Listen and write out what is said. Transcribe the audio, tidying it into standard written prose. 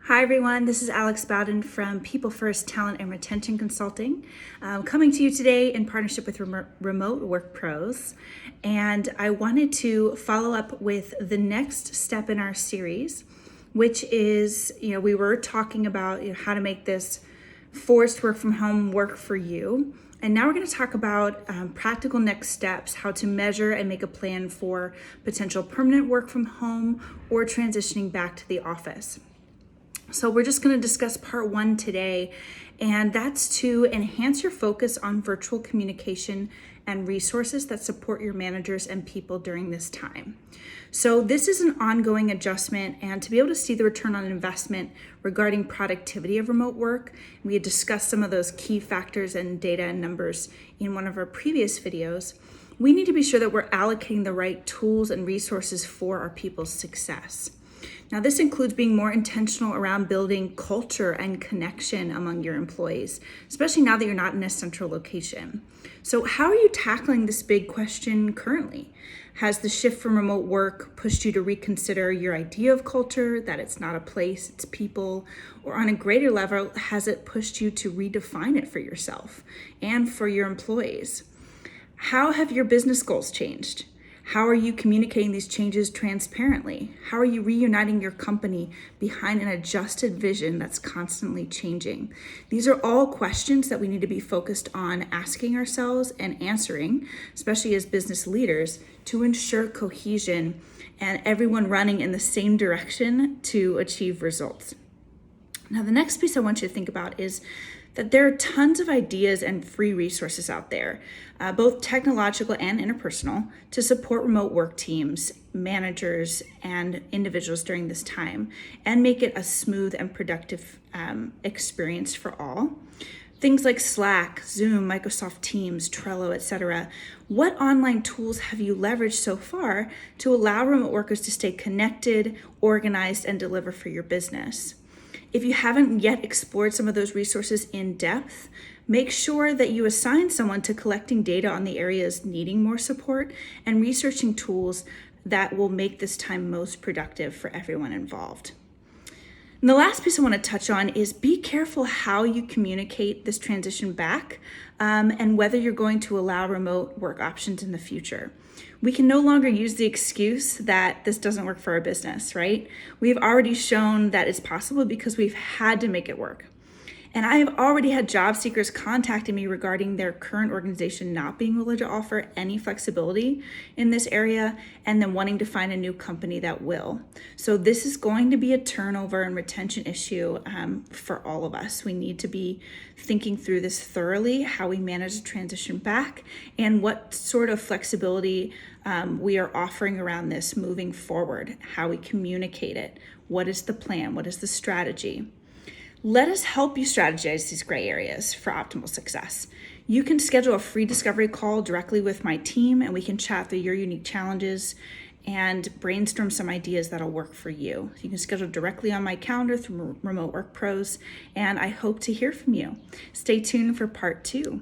Hi everyone, this is Alex Bowden from People First Talent and Retention Consulting, coming to you today in partnership with Remote Work Pros. And I wanted to follow up with the next step in our series, which is, we were talking about how to make this forced work from home work for you. And now we're going to talk about practical next steps, how to measure and make a plan for potential permanent work from home or transitioning back to the office. So we're just going to discuss part one today, and that's to enhance your focus on virtual communication and resources that support your managers and people during this time. So this is an ongoing adjustment, and to be able to see the return on investment regarding productivity of remote work, we had discussed some of those key factors and data and numbers in one of our previous videos. We need to be sure that we're allocating the right tools and resources for our people's success. Now, this includes being more intentional around building culture and connection among your employees, especially now that you're not in a central location. So how are you tackling this big question currently? Has the shift from remote work pushed you to reconsider your idea of culture, that it's not a place, it's people? Or on a greater level, has it pushed you to redefine it for yourself and for your employees? How have your business goals changed? How are you communicating these changes transparently? How are you reuniting your company behind an adjusted vision that's constantly changing? These are all questions that we need to be focused on asking ourselves and answering, especially as business leaders, to ensure cohesion and everyone running in the same direction to achieve results. Now, the next piece I want you to think about is that there are tons of ideas and free resources out there, both technological and interpersonal, to support remote work teams, managers, and individuals during this time and make it a smooth and productive experience for all. Things like Slack, Zoom, Microsoft Teams, Trello, etc. What online tools have you leveraged so far to allow remote workers to stay connected, organized, and deliver for your business? If you haven't yet explored some of those resources in depth, make sure that you assign someone to collecting data on the areas needing more support and researching tools that will make this time most productive for everyone involved. And the last piece I want to touch on is be careful how you communicate this transition back and whether you're going to allow remote work options in the future. We can no longer use the excuse that this doesn't work for our business, right? We've already shown that it's possible because we've had to make it work. And I have already had job seekers contacting me regarding their current organization not being willing to offer any flexibility in this area and then wanting to find a new company that will. So this is going to be a turnover and retention issue for all of us. We need to be thinking through this thoroughly, how we manage the transition back and what sort of flexibility we are offering around this moving forward, how we communicate it, what is the plan, what is the strategy. Let us help you strategize these gray areas for optimal success. You can schedule a free discovery call directly with my team, and we can chat through your unique challenges and brainstorm some ideas that'll work for you. You can schedule directly on my calendar through Remote Work Pros, and I hope to hear from you. Stay tuned for part two.